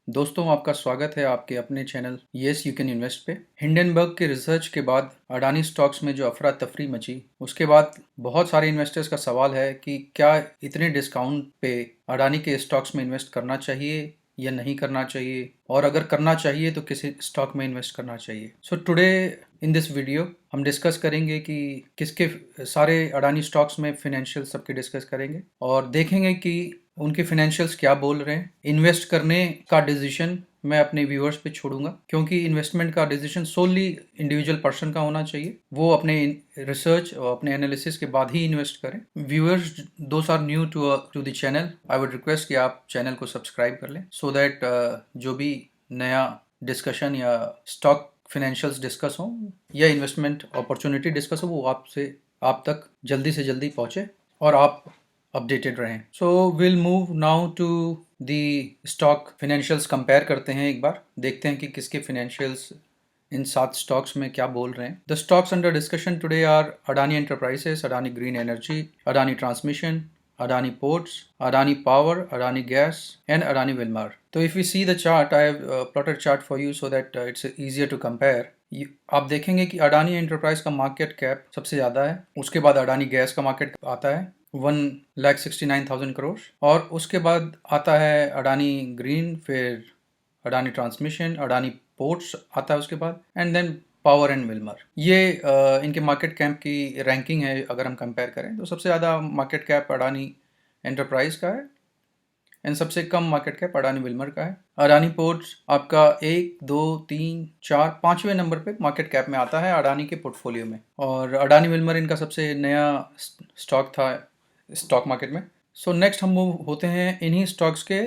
दोस्तों, आपका स्वागत है आपके अपने channel yes you can invest पे। हिंडनबर्ग के रिसर्च के बाद अडानी स्टॉक्स में जो अफरा तफरी मची, उसके बाद बहुत सारे इन्वेस्टर्स का सवाल है कि क्या इतने डिस्काउंट पे अडानी के स्टॉक्स में इन्वेस्ट करना चाहिए या नहीं करना चाहिए, और अगर करना चाहिए तो किसी स्टॉक में इन्वेस्ट करना चाहिए। So today in this video हम डिस्कस करेंगे कि किसके सारे अडानी स्टॉक्स में फिनेंशियल सबके डिस्कस करेंगे और देखेंगे कि उनके फाइनेंशियल्स क्या बोल रहे हैं। इन्वेस्ट करने का डिसीजन मैं अपने व्यूअर्स पे छोड़ूंगा, क्योंकि इन्वेस्टमेंट का डिसीजन सोली इंडिविजुअल पर्सन का होना चाहिए। वो अपने रिसर्च और अपने एनालिसिस के बाद ही इन्वेस्ट करें। Viewers those are new to the channel, I would request कि आप चैनल को सब्सक्राइब कर लें, सो दैट जो भी नया डिस्कशन या स्टॉक फाइनेंशियल्स डिस्कस हो या इन्वेस्टमेंट अपॉर्चुनिटी डिस्कस हो, वो आप तक जल्दी से जल्दी पहुंचे और आप अपडेटेड रहें। So will move now to the stock financials. Compare करते हैं, एक बार देखते हैं कि किसके फाइनेंशियल्स इन 7 स्टॉक्स में क्या बोल रहे हैं। The stocks under discussion today are Adani Enterprises, Adani Green Energy, Adani Transmission, Adani Ports, Adani Power, Adani Gas, and Adani Wilmar. So if we see the chart, I have plotted chart for you so that it's easier to compare. आप देखेंगे कि Adani enterprise का market cap सबसे ज़्यादा है, उसके बाद Adani gas का मार्केट आता है 1,69,000 करोड़, और उसके बाद आता है अडानी ग्रीन, फिर अडानी ट्रांसमिशन, अडानी पोर्ट्स आता है उसके बाद, and then Power and Wilmar. ये इनके मार्केट कैप की रैंकिंग है। अगर हम कंपेयर करें तो सबसे ज़्यादा मार्केट कैप अडानी एंटरप्राइज का है एंड सबसे कम मार्केट कैप अडानी विल्मर का है। अडानी पोर्ट्स आपका 1, 2, 3, 4, 5वें नंबर पे मार्केट कैप में आता है अडानी के पोर्टफोलियो में, और अडानी विल्मर इनका सबसे नया स्टॉक था स्टॉक मार्केट में। सो नेक्स्ट हम मूव होते हैं इन्हीं स्टॉक्स के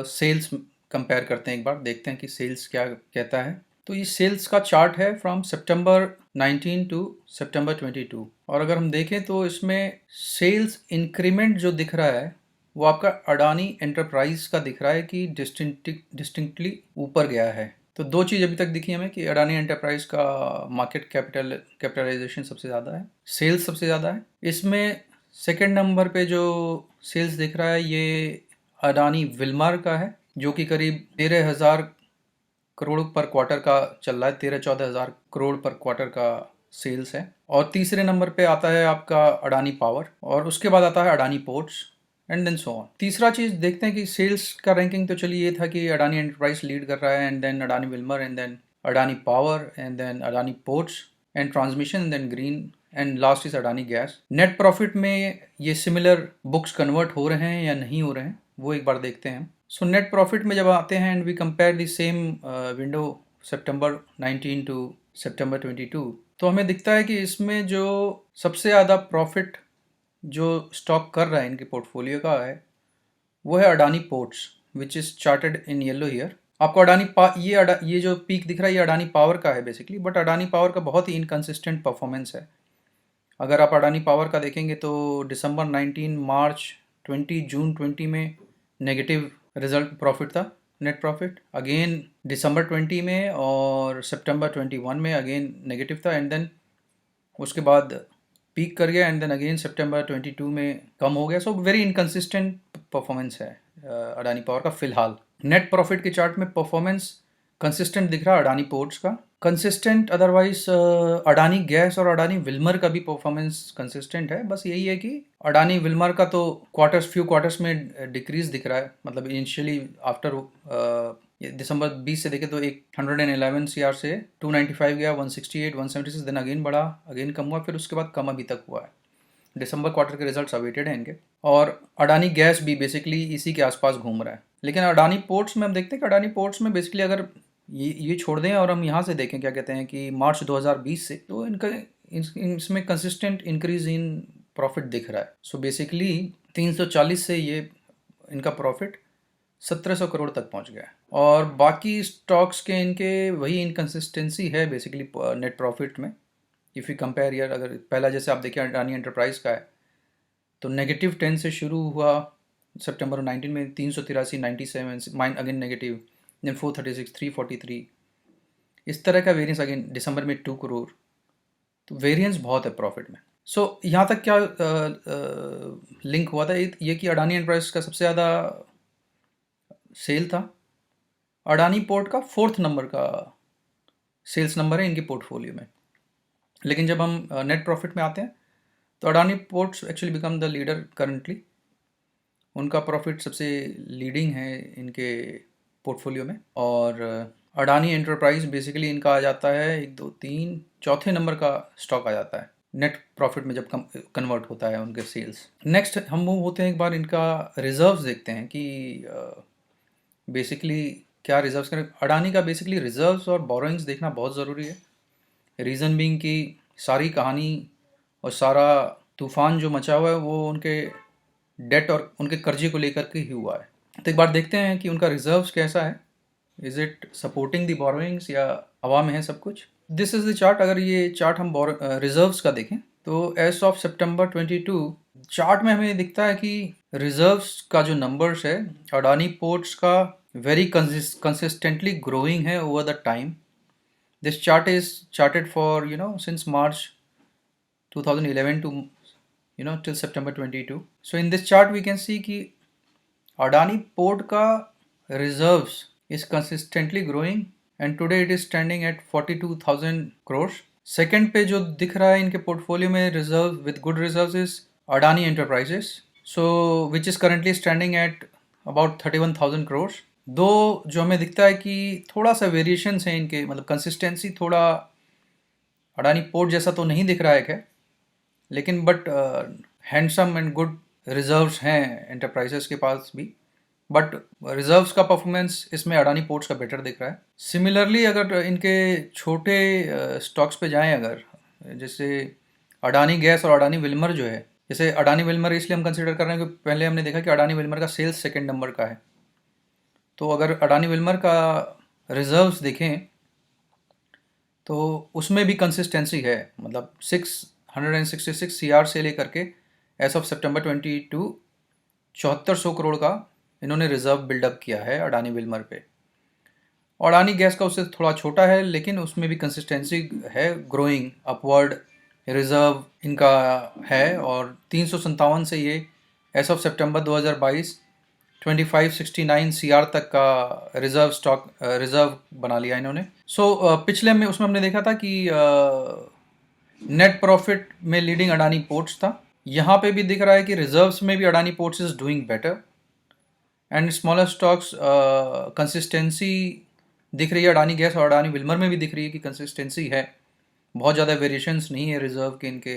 सेल्स कंपेयर करते हैं। एक बार देखते हैं कि सेल्स क्या कहता है। तो ये सेल्स का चार्ट है फ्रॉम सितंबर 19 टू सितंबर 22, और अगर हम देखें तो इसमें सेल्स इंक्रीमेंट जो दिख रहा है वो आपका अडानी एंटरप्राइज का दिख रहा है कि डिस्टिंक्टली ऊपर गया है। तो दो चीज़ अभी तक दिखी हमें कि अडानी एंटरप्राइज का मार्केट कैपिटलाइजेशन सबसे ज़्यादा है, सेल्स सबसे ज़्यादा है। इसमें सेकंड नंबर पे जो सेल्स दिख रहा है ये अडानी विल्मर का है, जो कि करीब 13,000 करोड़ पर क्वार्टर का चल रहा है, 13-14 हज़ार करोड़ पर क्वार्टर का सेल्स है। और तीसरे नंबर पे आता है आपका अडानी पावर, और उसके बाद आता है Adani Ports, and then so on. तीसरा चीज़ देखते हैं कि सेल्स का रैंकिंग तो चलिए ये था कि अडानी एंटरप्राइज लीड कर रहा है, and then Adani Wilmar, and then Adani Power, and then Adani Ports and Transmission, and then Green, and last is Adani Gas. Net profit में ये सिमिलर बुक्स कन्वर्ट हो रहे हैं या नहीं हो रहे हैं, वो एक बार देखते हैं। सो नेट प्रॉफिट में जब आते हैं and we compare the same window September 19 to September 22, तो हमें दिखता है कि इसमें जो सबसे ज़्यादा प्रॉफिट जो स्टॉक कर रहा है इनके पोर्टफोलियो का है वो है Adani ports, which is chartered in yellow here. आपको ये जो पीक दिख रहा है ये अडानी पावर का है बेसिकली, बट अडानी पावर का बहुत ही इनकन्सिस्टेंट परफॉर्मेंस है। अगर आप अडानी पावर का देखेंगे तो दिसंबर 19, मार्च 20, जून 20 में नेगेटिव रिजल्ट प्रॉफिट था, नेट प्रॉफिट। अगेन दिसंबर 20 में और सितंबर 21 में अगेन नेगेटिव था, एंड देन उसके बाद पीक कर गया, एंड देन अगेन सितंबर 22 में कम हो गया। सो वेरी इनकन्सिस्टेंट परफॉर्मेंस है अडानी पावर का फिलहाल। नेट प्रॉफिट के चार्ट में परफॉर्मेंस कंसिस्टेंट दिख रहा है अडानी पोर्ट्स का, कंसिस्टेंट। अदरवाइज अडानी गैस और अडानी विल्मर का भी परफॉर्मेंस कंसिस्टेंट है। बस यही है कि अडानी विल्मर का तो फ्यू क्वार्टर्स में डिक्रीज दिख रहा है, मतलब इनिशियली आफ्टर दिसंबर 20 से देखे तो एक 111 सीआर से 295 गया, 168, 176, देन अगेन बढ़ा, अगेन कम हुआ, फिर उसके बाद कम अभी तक हुआ है। दिसंबर क्वार्टर के रिजल्ट्स अवेटेड हैं इनके, और अडानी गैस भी बेसिकली इसी के आसपास घूम रहा है। लेकिन अडानी पोर्ट्स में हम देखते हैं कि अडानी पोर्ट्स में बेसिकली अगर ये छोड़ दें और हम यहाँ से देखें क्या कहते हैं कि मार्च 2020 से, तो इसमें कंसिस्टेंट इंक्रीज इन प्रॉफिट दिख रहा है। सो बेसिकली 340 से ये इनका प्रॉफिट 1700 करोड़ तक पहुंच गया है, और बाकी स्टॉक्स के इनके वही इनकन्सिस्टेंसी है बेसिकली नेट प्रॉफिट में। इफ़ यू कंपेयर यार, अगर पहला जैसे आप देखिए अडानी एंटरप्राइज का है तो -10 से शुरू हुआ सितंबर 19 में, 383, 97, माइन अगेन नेगेटिव, देन 436, 343, इस तरह का वेरियंस। अगेन दिसंबर में 2 करोड़, तो वेरियंस बहुत है प्रॉफिट में। सो यहाँ तक क्या लिंक हुआ था ये कि अडानी एंटरप्राइज का सबसे ज़्यादा सेल था, अडानी पोर्ट का 4th नंबर का सेल्स नंबर है इनके पोर्टफोलियो में। लेकिन जब हम नेट प्रॉफिट में आते हैं तो Adani ports actually become the leader currently. उनका प्रॉफिट सबसे लीडिंग है इनके पोर्टफोलियो में। और अडानी एंटरप्राइज बेसिकली इनका आ जाता है 1 2 3 चौथे नंबर का स्टॉक आ जाता है नेट प्रॉफिट में जब कन्वर्ट होता है उनके सेल्स। नेक्स्ट हम मूव होते हैं, एक बार इनका रिजर्व्स देखते हैं कि बेसिकली क्या रिजर्व्स करें। अडानी का बेसिकली रिजर्व्स और बोरोइंग्स देखना बहुत ज़रूरी है। रीज़न बीइंग कि सारी कहानी और सारा तूफान जो मचा हुआ है वो उनके डेट और उनके कर्जे को लेकर के ही हुआ है। तो एक बार देखते हैं कि उनका रिजर्व्स कैसा है। Is it supporting the borrowings या हवा में है सब कुछ। This is the chart. अगर ये चार्ट हम रिजर्व्स का देखें तो एज ऑफ सितंबर 22 चार्ट में हमें दिखता है कि रिजर्व्स का जो नंबर्स है अडानी पोर्ट्स का वेरी कंसिस्टेंटली ग्रोइंग है over the time. This chart is chartered for since March 2011 to till September 22. So in this chart we can see कि अडानी पोर्ट का reserves is consistently growing and today it is standing at 42,000 crores. Second पे जो दिख रहा है इनके portfolio में reserve with good reserves is Adani enterprises, so which is currently standing at about 31,000 crores. दो जो हमें दिखता है कि थोड़ा सा वेरिएशंस हैं इनके, मतलब कंसिस्टेंसी थोड़ा अडानी पोर्ट जैसा तो नहीं दिख रहा है, लेकिन but handsome and good reserves हैं एंटरप्राइजेस के पास भी। बट रिजर्व्स का परफॉर्मेंस इसमें अडानी पोर्ट्स का बेटर दिख रहा है। सिमिलरली अगर इनके छोटे स्टॉक्स पे जाएं, अगर जैसे अडानी गैस और अडानी विल्मर जो है, जैसे अडानी विल्मर इसलिए हम कंसिडर कर रहे हैं कि पहले हमने देखा कि अडानी विल्मर का सेल्स सेकेंड नंबर का है। तो अगर अडानी विल्मर का रिजर्व्स देखें तो उसमें भी कंसिस्टेंसी है, मतलब 666 CR से लेकर के एज ऑफ सितंबर 22 7400 करोड़ का इन्होंने रिजर्व बिल्डअप किया है अडानी विल्मर पे। अडानी गैस का उससे थोड़ा छोटा है लेकिन उसमें भी कंसिस्टेंसी है, ग्रोइंग अपवर्ड रिजर्व इनका है। और 357 से ये एज ऑफ सितंबर 2022 2569 CR तक का रिजर्व बना लिया इन्होंने। पिछले में उसमें हमने देखा था कि नेट प्रॉफिट में लीडिंग अडानी पोर्ट्स था। यहाँ पे भी दिख रहा है कि रिजर्व्स में भी Adani ports is doing better and smaller stocks consistency दिख रही है। अडानी गैस और अडानी विल्मर में भी दिख रही है कि कंसिस्टेंसी है, बहुत ज़्यादा वेरिएशंस नहीं है रिजर्व के इनके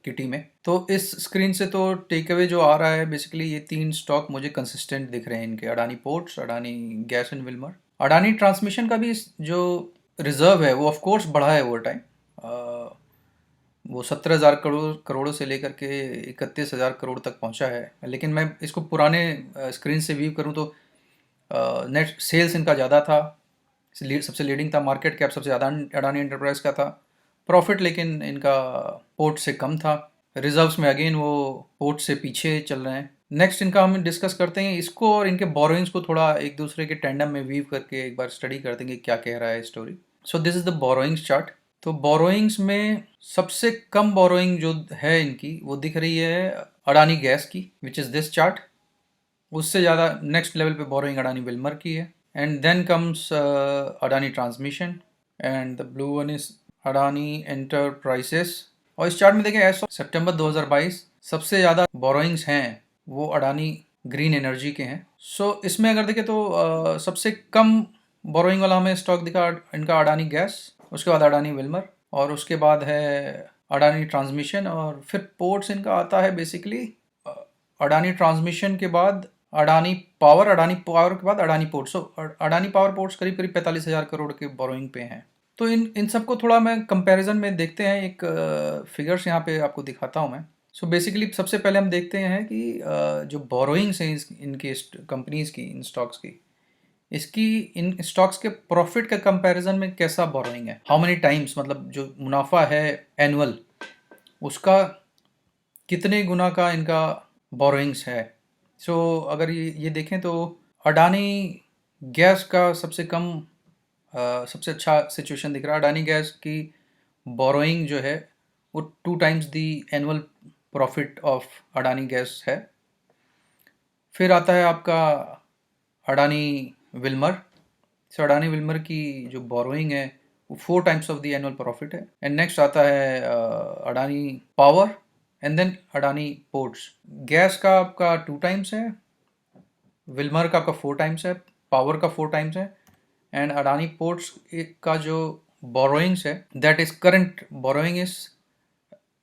किटी में। तो इस स्क्रीन से तो टेक अवे जो आ रहा है बेसिकली ये 3 स्टॉक मुझे कंसिस्टेंट दिख रहे हैं इनके, Adani ports, Adani gas and Wilmer. Adani transmission का भी जो रिजर्व है वो ऑफकोर्स बढ़ा है ओवर टाइम। वो 17,000 करोड़ों से लेकर के 31,000 करोड़ तक पहुंचा है। लेकिन मैं इसको पुराने स्क्रीन से व्यू करूं तो नेट सेल्स इनका ज़्यादा था, सबसे लीडिंग था, मार्केट कैप सबसे ज़्यादा अडानी एंटरप्राइज का था, प्रॉफिट लेकिन इनका पोर्ट से कम था। रिजर्व्स में अगेन वो पोर्ट से पीछे चल रहे हैं। नेक्स्ट इनका हम डिस्कस करते हैं इसको और इनके बोरोइंग्स को थोड़ा एक दूसरे के टेंडम में वीव करके एक बार स्टडी करते हैं कि क्या कह रहा है story. So this is the borrowings chart. तो बोरोइंग्स में सबसे कम बोरोइंग जो है इनकी वो दिख रही है अडानी गैस की, विच इज़ दिस चार्ट। उससे ज़्यादा नेक्स्ट लेवल पे बोरोइंग अडानी विल्मर की है। And then comes Adani Transmission and the blue one is Adani Enterprises. और इस चार्ट में देखें एज ऑफ सितंबर 2022 सबसे ज़्यादा बोरोइंग्स हैं वो अडानी ग्रीन एनर्जी के हैं। इसमें अगर देखें तो सबसे कम बोरोइंग वाला हमें स्टॉक दिखा इनका अडानी गैस, उसके बाद अडानी विल्मर और उसके बाद है अडानी ट्रांसमिशन और फिर पोर्ट्स इनका आता है बेसिकली अडानी ट्रांसमिशन के बाद अडानी पावर के बाद Adani ports. Adani power ports करीब 45,000 करोड़ के बोरोइंग पे हैं। तो इन सबको थोड़ा मैं कंपैरिजन में देखते हैं, एक फिगर्स यहाँ पे आपको दिखाता हूँ मैं। बेसिकली सबसे पहले हम देखते हैं कि जो बोरोइंग्स हैं इनके कंपनीज की, इन स्टॉक्स की, इसकी इन स्टॉक्स के प्रॉफिट के कंपैरिजन में कैसा बोरोइंग है, हाउ मेनी टाइम्स, मतलब जो मुनाफा है एनुअल उसका कितने गुना का इनका बोरोइंग्स है। अगर ये देखें तो अडानी गैस का सबसे कम सबसे अच्छा सिचुएशन दिख रहा है। अडानी गैस की बोरोइंग जो है वो 2 times the annual profit of Adani Gas है। फिर आता है आपका Adani Wilmar so Adani Wilmar की जो बोरोइंग है वो 4 times of the annual profit है। एंड नेक्स्ट आता है Adani Power and then Adani Ports. Gas का आपका 2 टाइम्स है, विल्मर का आपका 4 टाइम्स है, पावर का 4 टाइम्स है, एंड अडानी पोर्ट्स का जो बोरोइंग्स है that is current borrowing is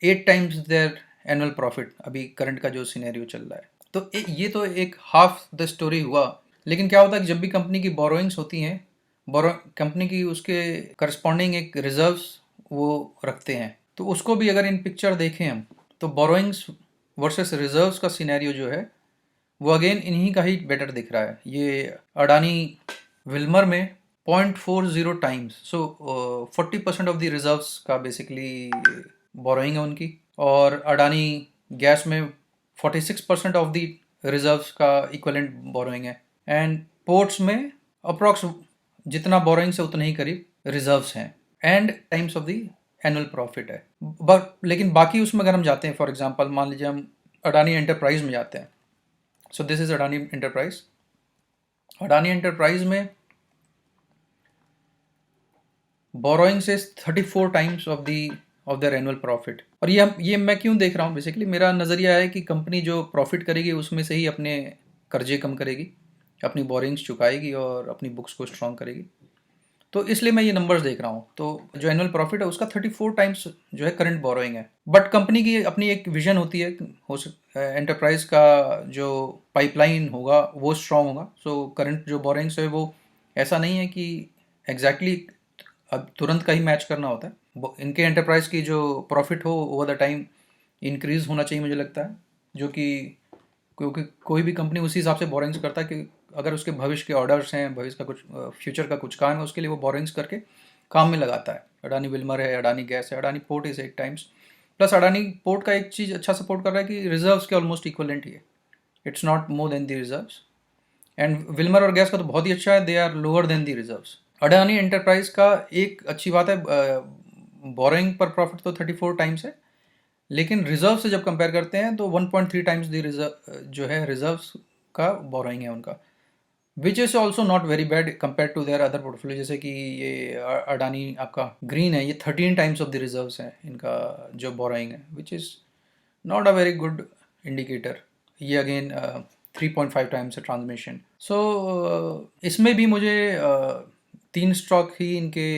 8 times there annual profit. अभी करंट का जो सिनेरियो चल रहा है, तो ये तो एक हाफ द स्टोरी हुआ। लेकिन क्या होता है कि जब भी कंपनी की बोरोइंग्स होती हैं, कंपनी की उसके करस्पॉन्डिंग एक रिजर्व्स वो रखते हैं, तो उसको भी अगर इन पिक्चर देखें हम, तो बोरोइंग्स वर्सेस रिजर्व्स का सिनेरियो जो है वो अगेन इन्हीं का ही बेटर दिख रहा है। ये अडानी विल्मर में 0.40 times, so 40% of the reserves का बेसिकली बोरोइंग है उनकी, और अडानी गैस में 46% ऑफ द रिजर्व्स का इक्वलेंट बोरोइंग है, एंड पोर्ट्स में अप्रॉक्स जितना बोरोइंग से उतना ही करीब रिजर्व्स हैं, and times of the annual profit है। लेकिन बाकी उसमें अगर हम जाते हैं, फॉर एग्जांपल मान लीजिए हम अडानी एंटरप्राइज में जाते हैं। So this is Adani enterprise. Adani enterprise में borrowings is 34 times of their annual profit. और ये मैं क्यों देख रहा हूँ, बेसिकली मेरा नज़रिया है कि कंपनी जो प्रॉफिट करेगी उसमें से ही अपने कर्जे कम करेगी, अपनी बोरिंग्स चुकाएगी और अपनी बुक्स को स्ट्रॉन्ग करेगी। तो इसलिए मैं ये नंबर्स देख रहा हूँ। तो जो एनुअल प्रॉफिट है उसका 34 टाइम्स जो है करंट बोरोइंग है। बट कंपनी की अपनी एक विजन होती है, एंटरप्राइज का जो पाइपलाइन होगा वो स्ट्रॉन्ग होगा। सो करंट जो बोरोइंग्स है वो ऐसा नहीं है कि एग्जैक्टली अब तुरंत का ही मैच करना होता है। इनके एंटरप्राइज की जो प्रॉफिट हो ओवर द टाइम इंक्रीज होना चाहिए मुझे लगता है, जो कि क्योंकि कोई भी कंपनी उसी हिसाब से बोरिंग्स करता है कि अगर उसके भविष्य के ऑर्डर्स हैं, भविष्य का कुछ फ्यूचर का कुछ काम है, उसके लिए वो बोरिंग्स करके काम में लगाता है। अडानी विल्मर है, अडानी गैस है, Adani port is 8 times. Plus Adani Port का एक चीज़ अच्छा सपोर्ट कर रहा है कि रिजर्व्स के ऑलमोस्ट इक्वलेंट ही है, it's not more than the reserves. And Wilmar और गैस का तो बहुत ही अच्छा है, they are lower than the reserves. Adani enterprise का एक अच्छी बात है, बोरिंग पर प्रॉफिट तो 34 टाइम्स है, लेकिन रिजर्व से जब कंपेयर करते हैं तो 1.3 टाइम्स दी रिजर्व जो है रिजर्व्स का बोरोइंग है उनका, which is also not very bad compare to their other portfolio. जैसे कि ये अडानी आपका ग्रीन है, ये 13 टाइम्स ऑफ द रिजर्व्स है इनका जो बोरोइंग है, which is not a very good indicator. ये अगेन 3.5 टाइम्स है ट्रांसमिशन। सो इसमें भी मुझे 3 स्टॉक ही इनके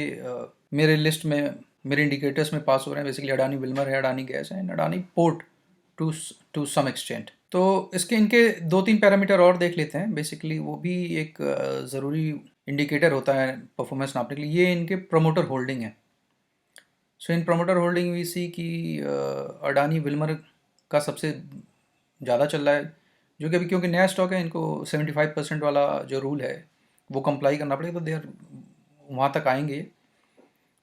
मेरे लिस्ट में, मेरे इंडिकेटर्स में पास हो रहे हैं। बेसिकली अडानी विल्मर है, अडानी गैस है, and Adani Port to some extent. तो इसके इनके 2-3 पैरामीटर और देख लेते हैं। बेसिकली वो भी एक ज़रूरी इंडिकेटर होता है परफॉर्मेंस नापने के लिए। ये इनके प्रमोटर होल्डिंग है। सो इन प्रमोटर होल्डिंग वी सी कि अडानी विल्मर का सबसे ज़्यादा चल रहा है, जो कि अभी क्योंकि नया स्टॉक है, इनको 75% वाला जो रूल है वो कंप्लाई करना पड़ेगा, तो देर वहाँ तक आएंगे।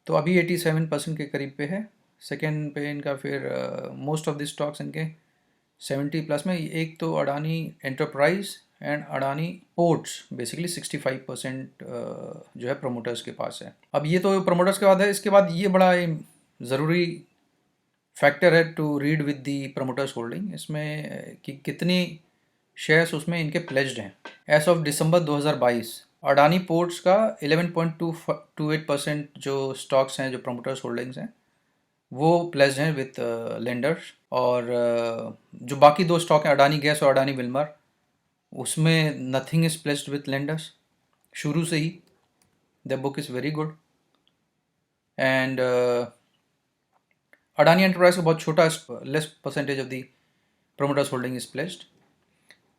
तो अभी 87% के करीब पे है। सेकेंड पे इनका फिर मोस्ट ऑफ द स्टॉक्स इनके 70 प्लस में। एक तो Adani enterprise and Adani ports basically 65% जो है प्रोमोटर्स के पास है। अब ये तो प्रोमोटर्स के बाद है, इसके बाद ये बड़ा ज़रूरी फैक्टर है to read with the promoters holding, इसमें कि कितनी शेयर्स उसमें इनके प्लेज्ड हैं। As of December 2022 Adani Ports का 11.28% जो स्टॉक्स हैं, जो प्रमोटर्स होल्डिंग्स हैं, वो प्लेज्ड हैं विथ लेंडर्स। और जो बाकी 2 स्टॉक हैं अडानी गैस और अडानी विल्मर, उसमें nothing is pledged with lenders शुरू से ही। The book is very good. And Adani enterprise का बहुत छोटा, less percentage of the promoters holding is pledged.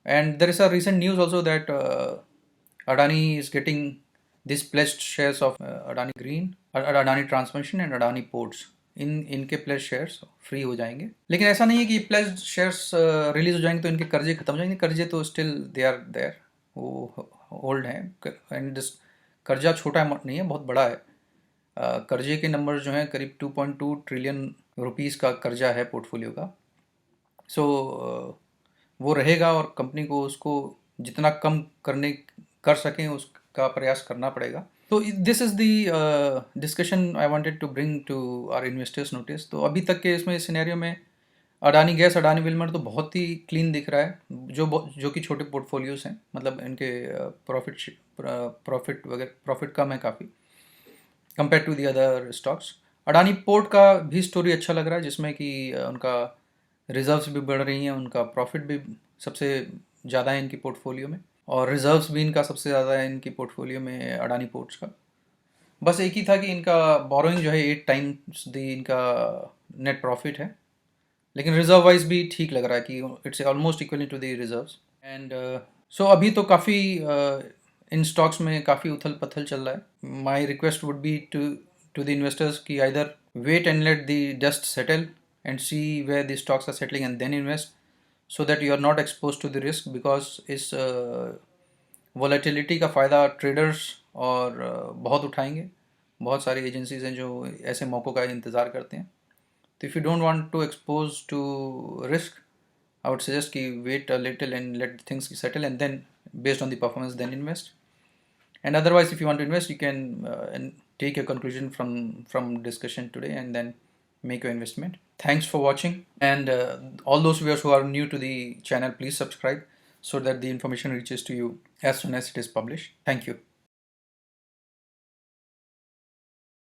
And there is a recent news also that Adani is getting these pledged shares of Adani Green, Adani Transmission and Adani Ports. इनके pledge shares free हो जाएंगे। लेकिन ऐसा नहीं है कि pledge shares release हो जाएंगे तो इनके कर्जे खत्म हो जाएंगे। कर्जे तो स्टिल दे आर देयर, वो होल्ड हैं। एंड दिस कर्जा छोटा नहीं है, बहुत बड़ा है। कर्जे के नंबर जो हैं करीब 2.2 ट्रिलियन रुपीज़ का कर्जा है पोर्टफोलियो का। सो वो रहेगा और कंपनी को उसको जितना कम कर सकें उसका प्रयास करना पड़ेगा। तो this is the discussion I wanted to bring to our investors notice. तो अभी तक के इसमें सिनेरियो में अडानी गैस, अडानी विल्मर तो बहुत ही क्लीन दिख रहा है, जो कि छोटे पोर्टफोलियोज हैं, मतलब इनके प्रॉफिट कम है काफ़ी compare to the other stocks. Adani Port का भी स्टोरी अच्छा लग रहा है, जिसमें कि उनका रिजर्व्स भी बढ़ रही हैं, उनका प्रॉफिट भी सबसे ज़्यादा है इनकी पोर्टफोलियो में, और रिजर्व्स भी इनका सबसे ज़्यादा है इनकी पोर्टफोलियो में अडानी पोर्ट्स का। बस एक ही था कि इनका बोरोइंग जो है 8 टाइम्स दी इनका नेट प्रॉफिट है, लेकिन रिजर्व वाइज भी ठीक लग रहा है कि it's almost equal to the reserves. And so अभी तो काफ़ी इन स्टॉक्स में काफ़ी उथल पथल चल रहा है। My request would be to the investors की either wait and let the dust settle and see where the stocks are settling and then invest, so that you are not expose to the risk, because इस volatility का फ़ायदा traders और बहुत उठाएंगे। बहुत सारी agencies हैं जो ऐसे मौक़ों का इंतज़ार करते हैं। तो if you don't want to expose to risk, I would suggest ki wait a little and let things settle, and then based on the performance then invest. And otherwise, if you want to invest, you can and take your conclusion from discussion today and then make your investment. Thanks for watching, and all those viewers who are new to the channel, please subscribe so that the information reaches to you as soon as it is published. Thank you.